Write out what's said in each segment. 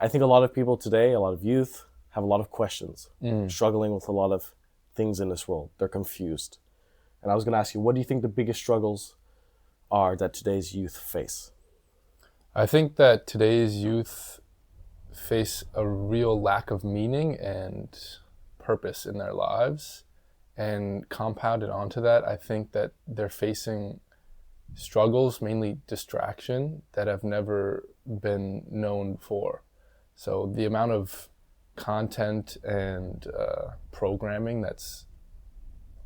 I think a lot of people today, a lot of youth, have a lot of questions, Mm. struggling with a lot of things in this world. They're confused. And I was going to ask you, what do you think the biggest struggles are that today's youth face? I think that today's youth face a real lack of meaning and purpose in their lives. And compounded onto that, I think that they're facing struggles, mainly distraction, that have never been known before. So the amount of content and programming that's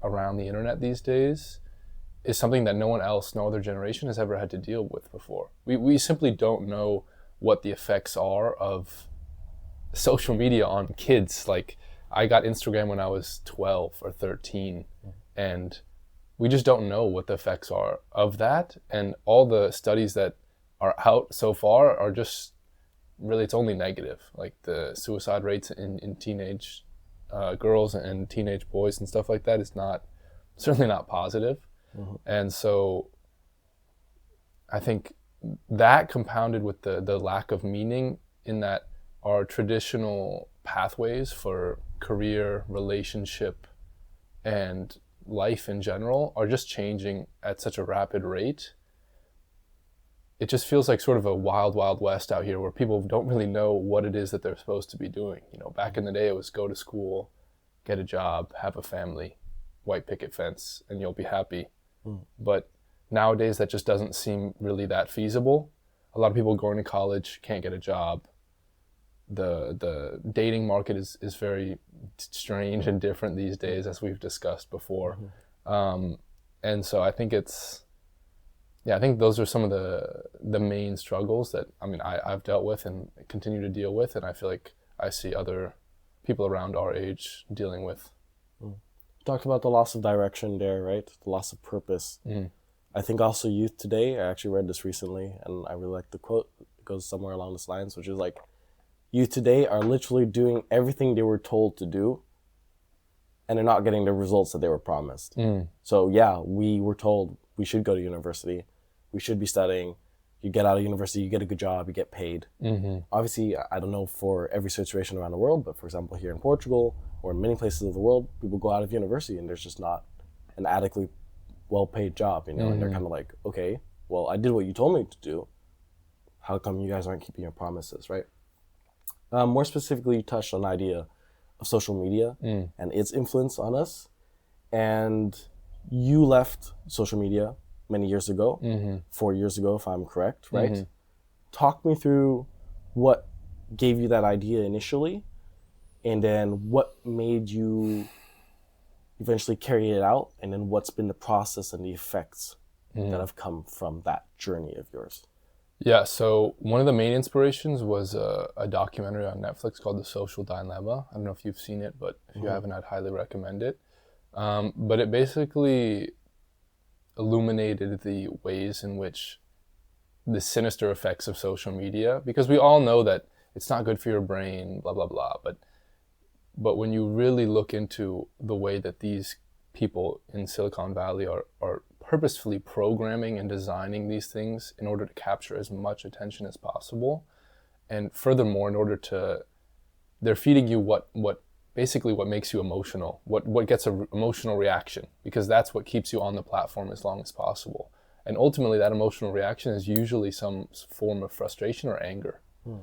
around the internet these days is something that no other generation has ever had to deal with before. We simply don't know what the effects are of social media on kids. Like, I got Instagram when I was 12 or 13, and we just don't know what the effects are of that. And all the studies that are out so far are just really, it's only negative. Like the suicide rates in teenage girls and teenage boys and stuff like that is certainly not positive. Mm-hmm. And so I think that compounded with the lack of meaning in that our traditional pathways for career, relationship, and life in general are just changing at such a rapid rate. It just feels like sort of a wild, wild west out here where people don't really know what it is that they're supposed to be doing. You know, back in the day, it was go to school, get a job, have a family, white picket fence, and you'll be happy. But nowadays, that just doesn't seem really that feasible. A lot of people going to college can't get a job. The dating market is very strange and different these days, as we've discussed before. And so I think I think those are some of the main struggles that I've dealt with and continue to deal with, and I feel like I see other people around our age dealing with. Talked about the loss of direction there, right? The loss of purpose. I think also youth today, I actually read this recently, and I really like the quote. It goes somewhere along this lines, which is like, youth today are literally doing everything they were told to do, and they're not getting the results that they were promised. So yeah, we were told we should go to university, we should be studying. You get out of university, you get a good job, you get paid. Obviously, I don't know for every situation around the world, but for example, here in Portugal or in many places of the world, people go out of university and there's just not an adequately well-paid job, and they're kind of like, okay, well, I did what you told me to do. How come you guys aren't keeping your promises, right? More specifically, you touched on the idea of social media and its influence on us. And you left social media many years ago, 4 years ago, if I'm correct, right? Talk me through what gave you that idea initially, and then what made you eventually carry it out, and then what's been the process and the effects that have come from that journey of yours. Yeah, so one of the main inspirations was a documentary on Netflix called The Social Dilemma. I don't know if you've seen it, but if you haven't, I'd highly recommend it. But it basically illuminated the ways in which the sinister effects of social media, because we all know that it's not good for your brain, blah, blah, blah. But when you really look into the way that these people in Silicon Valley are purposefully programming and designing these things in order to capture as much attention as possible, and furthermore, they're feeding you what basically what makes you emotional, what gets an emotional reaction, because that's what keeps you on the platform as long as possible. And ultimately, that emotional reaction is usually some form of frustration or anger.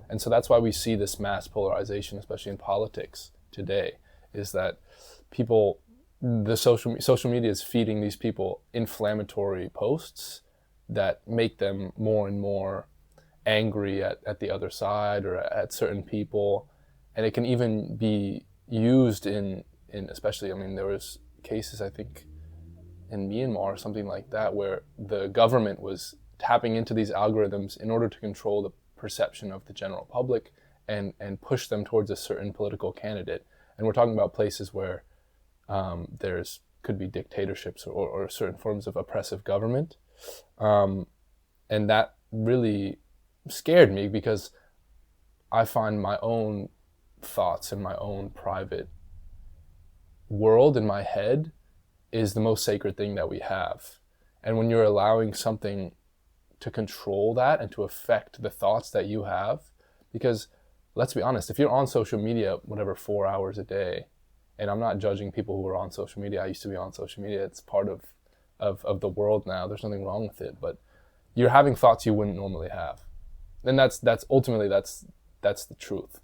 And so that's why we see this mass polarization, especially in politics today, is that the social media is feeding these people inflammatory posts that make them more and more angry at the other side or at certain people. And it can even be used in especially, there was cases, I think, in Myanmar or something like that, where the government was tapping into these algorithms in order to control the perception of the general public and push them towards a certain political candidate. And we're talking about places where could be dictatorships or certain forms of oppressive government. And that really scared me, because I find my own thoughts and my own private world in my head is the most sacred thing that we have. And when you're allowing something to control that and to affect the thoughts that you have, because let's be honest, if you're on social media, whatever, 4 hours a day, and I'm not judging people who are on social media. I used to be on social media. It's part of the world now. There's nothing wrong with it, but you're having thoughts you wouldn't normally have. And that's ultimately that's the truth.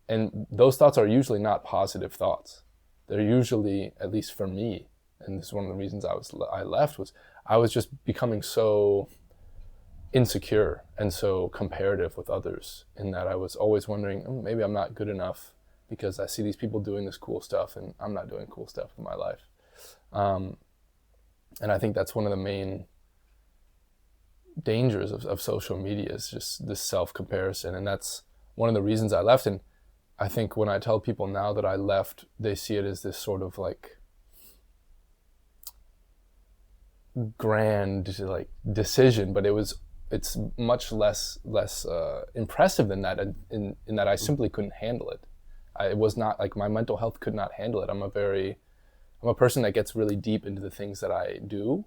And those thoughts are usually not positive thoughts. They're usually, at least for me, and this is one of the reasons I left, was I was just becoming so insecure and so comparative with others, in that I was always wondering, maybe I'm not good enough because I see these people doing this cool stuff and I'm not doing cool stuff in my life. And I think that's one of the main dangers of social media, is just this self-comparison. And that's one of the reasons I left. And I think when I tell people now that I left, they see it as this sort of like grand like decision, but it's much less impressive than that, in that I simply couldn't handle it. It was not like my mental health could not handle it. I'm a person that gets really deep into the things that I do.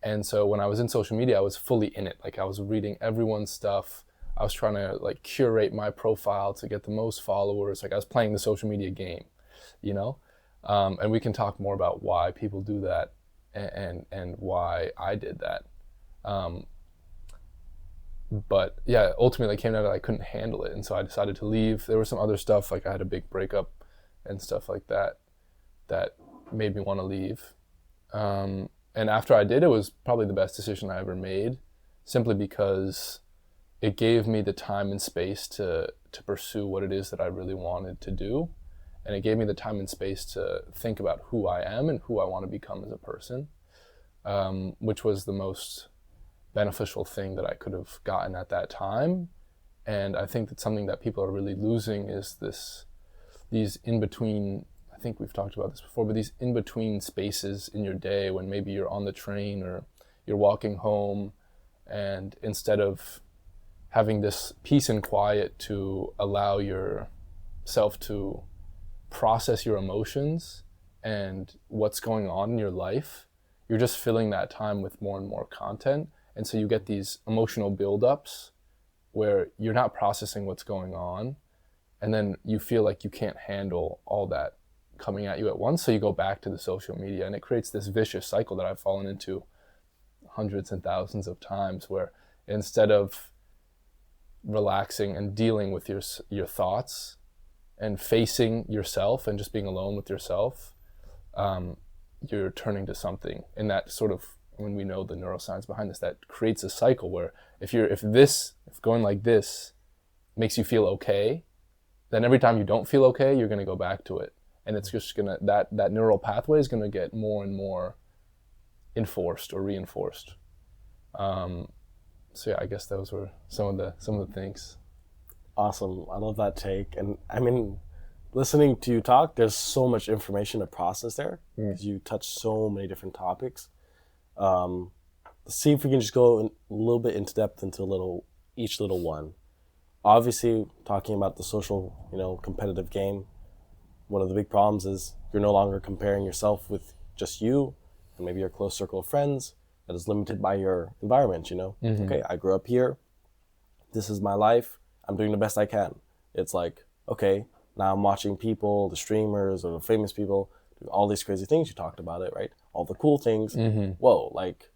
And so when I was in social media, I was fully in it. Like I was reading everyone's stuff. I was trying to like curate my profile to get the most followers. Like I was playing the social media game, you know? And we can talk more about why people do that and why I did that. But yeah, ultimately it came out that I couldn't handle it. And so I decided to leave. There was some other stuff, like I had a big breakup and stuff like that made me want to leave. And after I did, it was probably the best decision I ever made, simply because it gave me the time and space to pursue what it is that I really wanted to do. And it gave me the time and space to think about who I am and who I want to become as a person, which was the most beneficial thing that I could have gotten at that time. And I think that something that people are really losing is these in-between, I think we've talked about this before, but these in-between spaces in your day when maybe you're on the train or you're walking home, and instead of having this peace and quiet to allow yourself to process your emotions and what's going on in your life, you're just filling that time with more and more content. And so you get these emotional buildups where you're not processing what's going on, and then you feel like you can't handle all that coming at you at once. So you go back to the social media, and it creates this vicious cycle that I've fallen into hundreds and thousands of times, where instead of relaxing and dealing with your thoughts and facing yourself and just being alone with yourself, you're turning to something. And that sort of, when we know the neuroscience behind this, that creates a cycle where if going like this makes you feel okay, then every time you don't feel okay, you're going to go back to it. And it's just that neural pathway is going to get more and more enforced or reinforced. So yeah, I guess those were some of the things. Awesome. I love that take. And I mean, listening to you talk, there's so much information to process there, because you touch so many different topics. Let's see if we can just go a little bit into depth into each little one. Obviously, talking about the social, competitive game, one of the big problems is you're no longer comparing yourself with just you and maybe your close circle of friends that is limited by your environment, Okay, I grew up here. This is my life. I'm doing the best I can. It's like, okay, now I'm watching people, the streamers or the famous people, do all these crazy things. You talked about it, right? All the cool things. Whoa, like,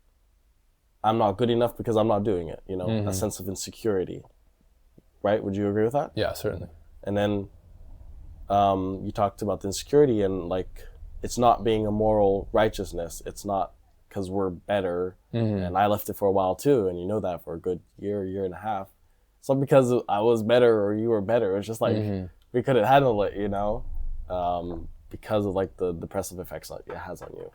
I'm not good enough because I'm not doing it, a sense of insecurity, right? Would you agree with that? Yeah, certainly. And then you talked about the insecurity, and like, it's not being a moral righteousness. It's not because we're better. And I left it for a while too, and you know that for a good year and a half. It's not because I was better or you were better. It's just like we couldn't handle it, because of like the depressive effects that it has on you.